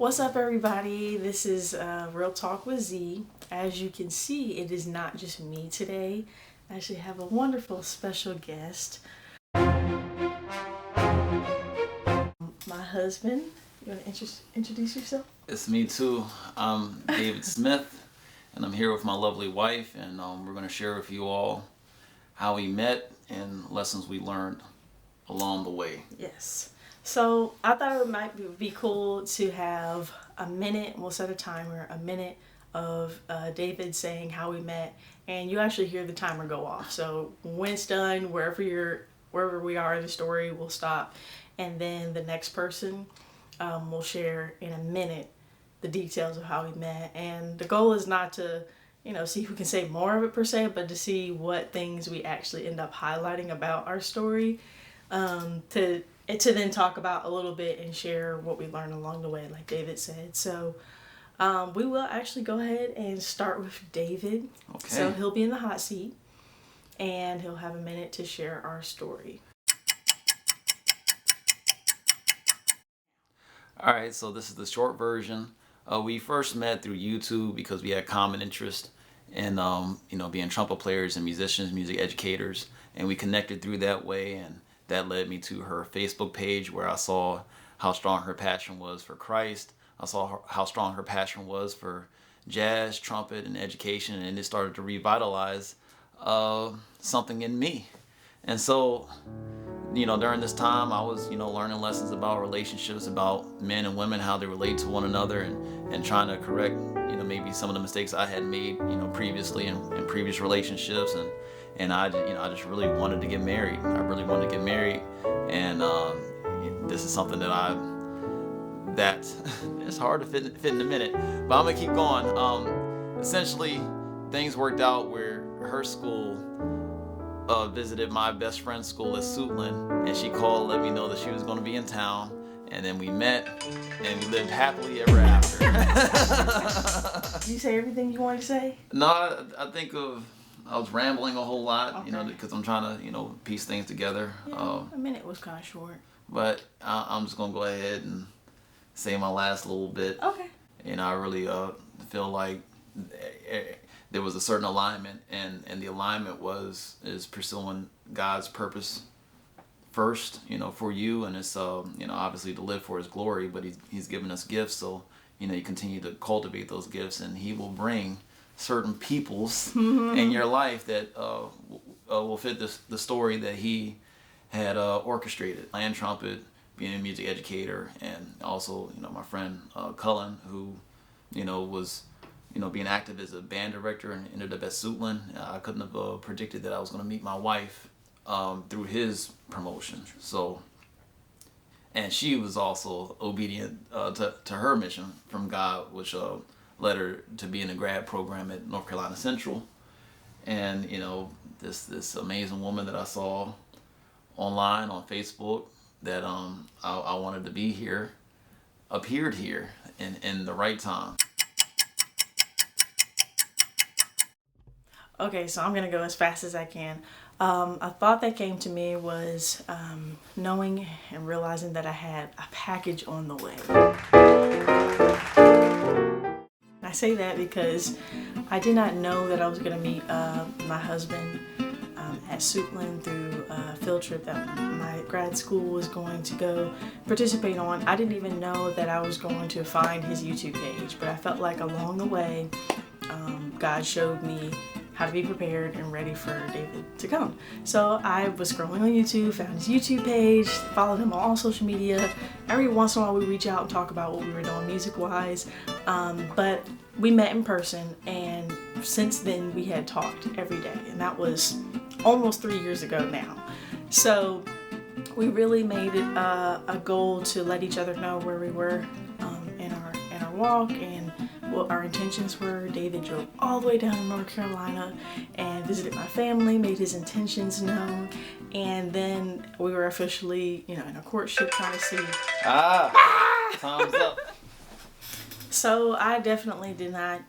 What's up, everybody? This is Real Talk with Zee. As you can see, it is not just me today. I actually have a wonderful special guest. My husband. You want to introduce yourself? It's me too. I'm David Smith, and I'm here with my lovely wife, and we're going to share with you all how we met and lessons we learned along the way. Yes. So I thought it might be cool to have a minute. We'll set a timer. A minute of David saying how we met, and you actually hear the timer go off. So when it's done, wherever we are in the story, we'll stop, and then the next person will share in a minute the details of how we met. And the goal is not to, see who can say more of it per se, but to see what things we actually end up highlighting about our story, to then talk about a little bit and share what we learned along the way, like David said. So we will actually go ahead and start with David. Okay. So he'll be in the hot seat, and he'll have a minute to share our story. All right, so this is the short version. We first met through YouTube because we had common interest in, being trumpet players and musicians, music educators, and we connected through that way, and that led me to her Facebook page where I saw how strong her passion was for Christ. I saw how strong her passion was for jazz, trumpet, and education, and it started to revitalize something in me. And so, during this time, I was, learning lessons about relationships, about men and women, how they relate to one another, and trying to correct, maybe some of the mistakes I had made, previously in previous relationships. And I just really wanted to get married. I really wanted to get married, and this is something that it's hard to fit in a minute, but I'm gonna keep going. Essentially, things worked out where her school visited my best friend's school at Suitland, and she called, let me know that she was going to be in town, and then we met, and we lived happily ever after. Did you say everything you wanted to say? No, I was rambling a whole lot, Okay. because I'm trying to, piece things together. Yeah, a minute was kind of short. But I'm just going to go ahead and say my last little bit. Okay. I really feel like there was a certain alignment, and the alignment is pursuing God's purpose first, for you, and it's obviously to live for His glory, but He's given us gifts, so you continue to cultivate those gifts, and He will bring certain peoples in your life that will fit the story that He had orchestrated. Playing trumpet, being a music educator, and also my friend Cullen, who was being active as a band director and ended up at Suitland. I couldn't have predicted that I was going to meet my wife through his promotion. So, and she was also obedient to her mission from God, which led her to be in a grad program at North Carolina Central. And this amazing woman that I saw online on Facebook that I wanted to be here appeared here in the right time. Okay, so I'm going to go as fast as I can. A thought that came to me was knowing and realizing that I had a package on the way. I say that because I did not know that I was going to meet my husband at Suitland through a field trip that my grad school was going to go participate on. I didn't even know that I was going to find his YouTube page, but I felt like along the way, God showed me how to be prepared and ready for David to come. So I was scrolling on YouTube, found his YouTube page, followed him on all social media. Every once in a while we reach out and talk about what we were doing music-wise. But we met in person, and since then we had talked every day, and that was almost 3 years ago now. So we really made it a goal to let each other know where we were in our walk and what our intentions were. David drove all the way down to North Carolina and visited my family, made his intentions known, and then we were officially, in a courtship trying to see. Time's up. So I definitely did not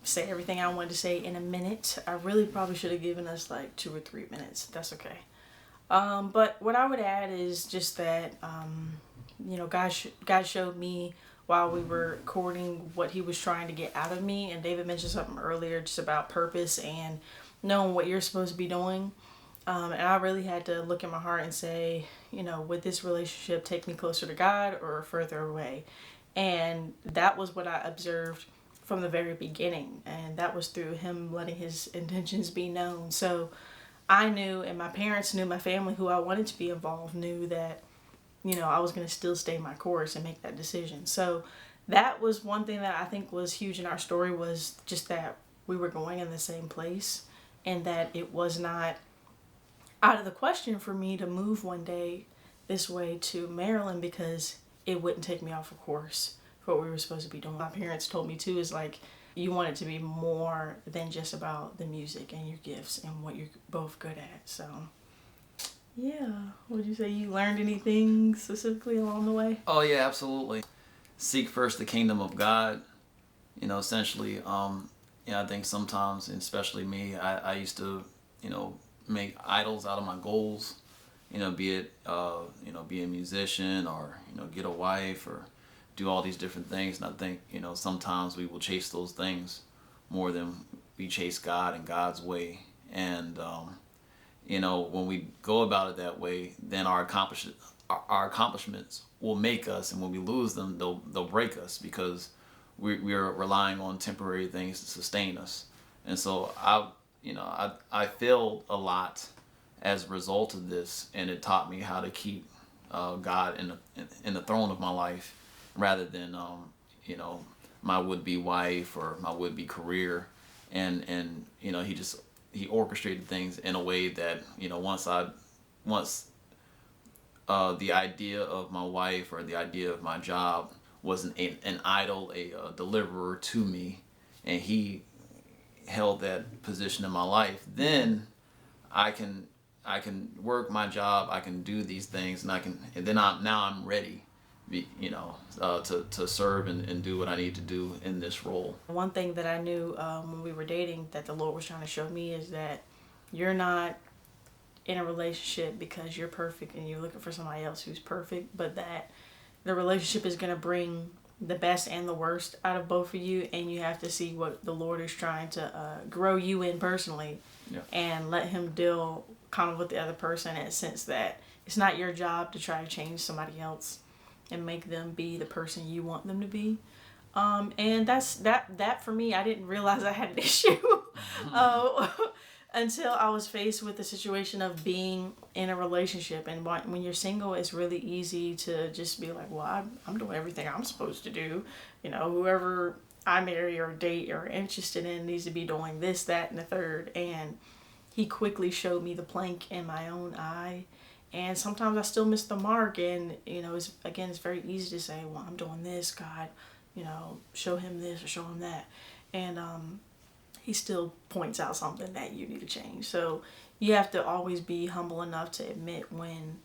say everything I wanted to say in a minute. I really probably should have given us like 2 or 3 minutes. That's okay. But what I would add is just that, God showed me while we were courting what he was trying to get out of me. And David mentioned something earlier just about purpose and knowing what you're supposed to be doing. And I really had to look in my heart and say, would this relationship take me closer to God or further away? And that was what I observed from the very beginning. And that was through him letting his intentions be known. So I knew, and my parents knew, my family who I wanted to be involved knew that, I was going to still stay my course and make that decision. So that was one thing that I think was huge in our story, was just that we were going in the same place, and that it was not out of the question for me to move one day this way to Maryland, because it wouldn't take me off of course for what we were supposed to be doing. My parents told me too, is like, you want it to be more than just about the music and your gifts and what you're both good at. So yeah, would you say you learned anything specifically along the way? Oh yeah, absolutely. Seek first the kingdom of God. Essentially, I think sometimes, and especially me, I used to, make idols out of my goals. Be it, be a musician, or get a wife, or do all these different things. And I think, sometimes we will chase those things more than we chase God and God's way. And when we go about it that way, then our accomplishments will make us, and when we lose them, they'll break us, because we are relying on temporary things to sustain us. And so I failed a lot as a result of this, and it taught me how to keep God in the throne of my life, rather than my would-be wife or my would-be career. And he orchestrated things in a way that, once the idea of my wife or the idea of my job was an idol, a deliverer to me, and he held that position in my life, then I can work my job, I can do these things, and then I'm ready, to serve and do what I need to do in this role. One thing that I knew when we were dating that the Lord was trying to show me is that you're not in a relationship because you're perfect and you're looking for somebody else who's perfect, but that the relationship is going to bring the best and the worst out of both of you, and you have to see what the Lord is trying to grow you in personally. Yeah. And let him deal kind of with the other person, in a sense that it's not your job to try to change somebody else and make them be the person you want them to be. And that for me, I didn't realize I had an issue until I was faced with the situation of being in a relationship. And when you're single, it's really easy to just be like, well, I'm doing everything I'm supposed to do. Whoever I marry or date or interested in needs to be doing this, that, and the third. And he quickly showed me the plank in my own eye. And sometimes I still miss the mark. And, it's very easy to say, well, I'm doing this, God, show him this or show him that. And he still points out something that you need to change. So you have to always be humble enough to admit when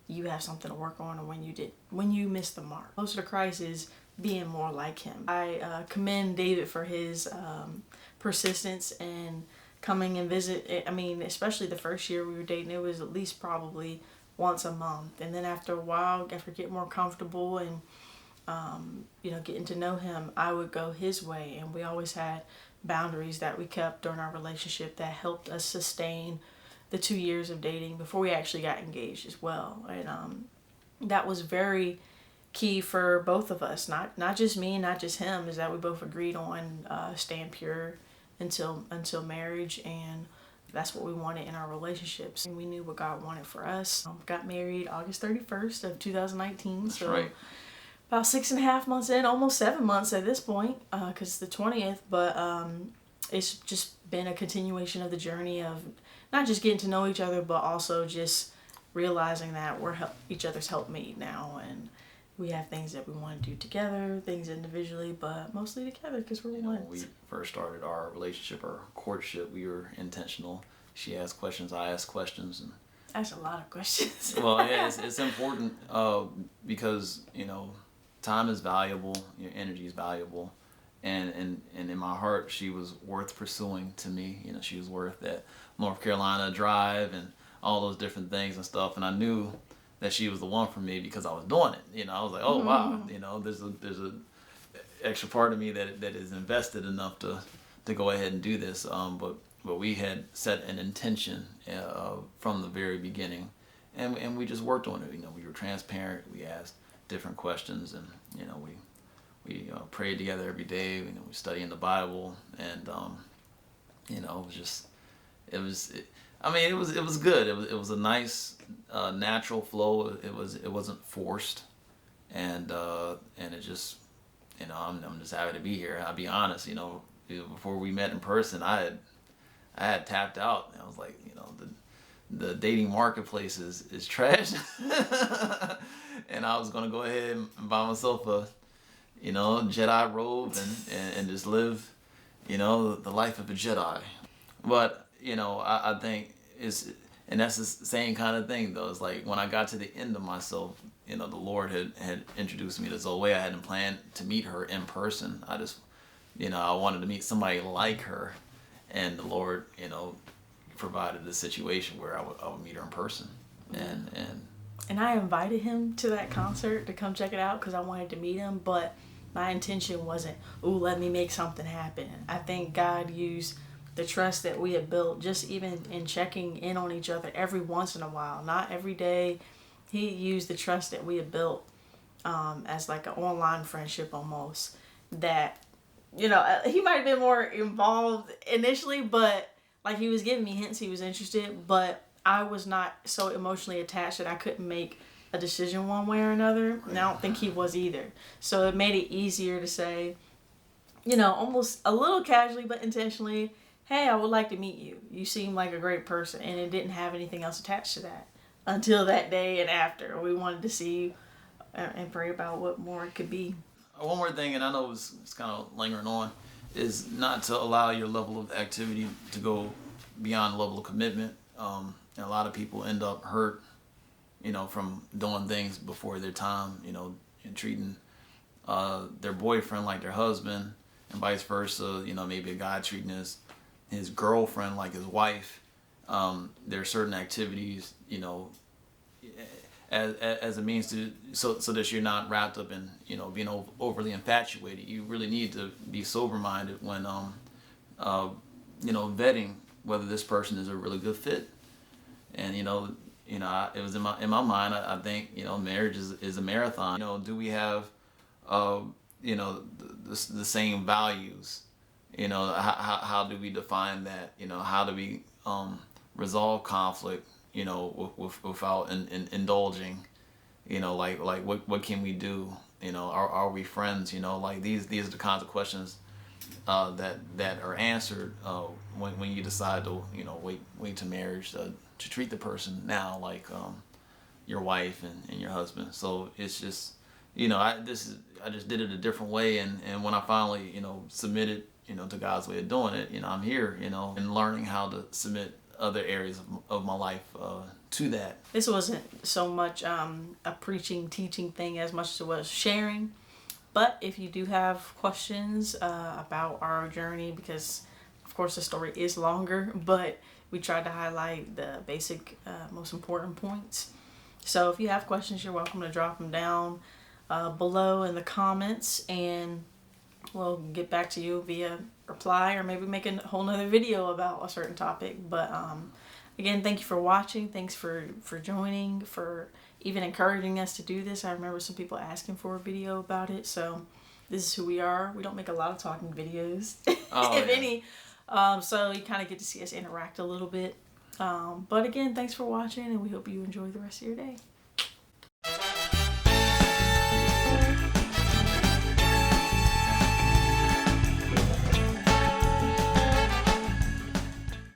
you have something to work on, or when you miss the mark. Closer to Christ is being more like him. I commend David for his persistence and coming and visit. I mean, especially the first year we were dating, it was at least probably once a month. And then after a while, after getting more comfortable and getting to know him, I would go his way. And we always had boundaries that we kept during our relationship that helped us sustain the 2 years of dating before we actually got engaged as well. And that was very key for both of us, not just me, not just him, is that we both agreed on staying pure until marriage. And that's what we wanted in our relationships. And we knew what God wanted for us. Got married August 31st of 2019. That's so right. About 6.5 months in, almost 7 months at this point, because it's the 20th. But it's just been a continuation of the journey of not just getting to know each other, but also just realizing that we're each other's helpmate now, and we have things that we want to do together, things individually, but mostly together because we're one. When we first started our relationship, our courtship, we were intentional. She asked questions, I asked questions, and that's a lot of questions. Well, yeah, it's important because time is valuable, your energy is valuable, and in my heart, she was worth pursuing to me. She was worth that North Carolina drive and all those different things and stuff, and I knew that she was the one for me because I was doing it. I was like, oh wow, there's extra part of me that is invested enough to go ahead and do this. But we had set an intention from the very beginning, and we just worked on it. You know, we were transparent. We asked different questions, and you know, we prayed together every day. You know, we studying the Bible, and you know, it was just it was. I mean, it was good. It was a nice natural flow. It wasn't forced, and it just, you know, I'm just happy to be here. I'll be honest, you know, before we met in person, I had tapped out. I was like, you know, the dating marketplace is trash, and I was gonna go ahead and buy myself a, you know, Jedi robe and just live, you know, the life of a Jedi. But you know, I think and that's the same kind of thing though. It's like when I got to the end of myself, you know, the Lord had introduced me to Zoe. I hadn't planned to meet her in person. I just, you know, I wanted to meet somebody like her, and the Lord, you know, provided the situation where I would meet her in person, And I invited him to that concert to come check it out because I wanted to meet him, but my intention wasn't, ooh, let me make something happen. I think God used the trust that we had built just even in checking in on each other every once in a while, not every day. He used the trust that we had built as like an online friendship almost, that, you know, he might have been more involved initially, but like he was giving me hints he was interested, but I was not so emotionally attached that I couldn't make a decision one way or another. And I don't think he was either. So it made it easier to say, you know, almost a little casually but intentionally, hey, I would like to meet you. You seem like a great person. And it didn't have anything else attached to that until that day and after. We wanted to see and pray about what more it could be. One more thing, and I know it's kind of lingering on, is not to allow your level of activity to go beyond the level of commitment. And a lot of people end up hurt, you know, from doing things before their time, you know, and treating their boyfriend like their husband, and vice versa. You know, maybe a guy treating his girlfriend like his wife. There are certain activities, you know, as a means to so that you're not wrapped up in, you know, being overly infatuated. You really need to be sober minded when you know, vetting whether this person is a really good fit. And you know, it was in my mind. I think, you know, marriage is a marathon. You know, do we have you know, the same values? You know, how do we define that? You know, how do we resolve conflict? You know, without indulging. You know, like what can we do? You know, are we friends? You know, like these are the kinds of questions that are answered when you decide to, you know, wait to marriage to treat the person now like your wife and your husband. So it's just, you know, I just did it a different way, and when I finally, you know, submitted, you know, to God's way of doing it, you know, I'm here, you know, and learning how to submit other areas of my life to that. This wasn't so much a preaching, teaching thing as much as it was sharing. But if you do have questions about our journey, because of course the story is longer, but we tried to highlight the basic, most important points. So if you have questions, you're welcome to drop them down below in the comments, and we'll get back to you via reply, or maybe make a whole nother video about a certain topic. But again, thank you for watching. Thanks for joining, for even encouraging us to do this. I remember some people asking for a video about it. So this is who we are. We don't make a lot of talking videos, if any. So you kind of get to see us interact a little bit. But again, thanks for watching, and we hope you enjoy the rest of your day.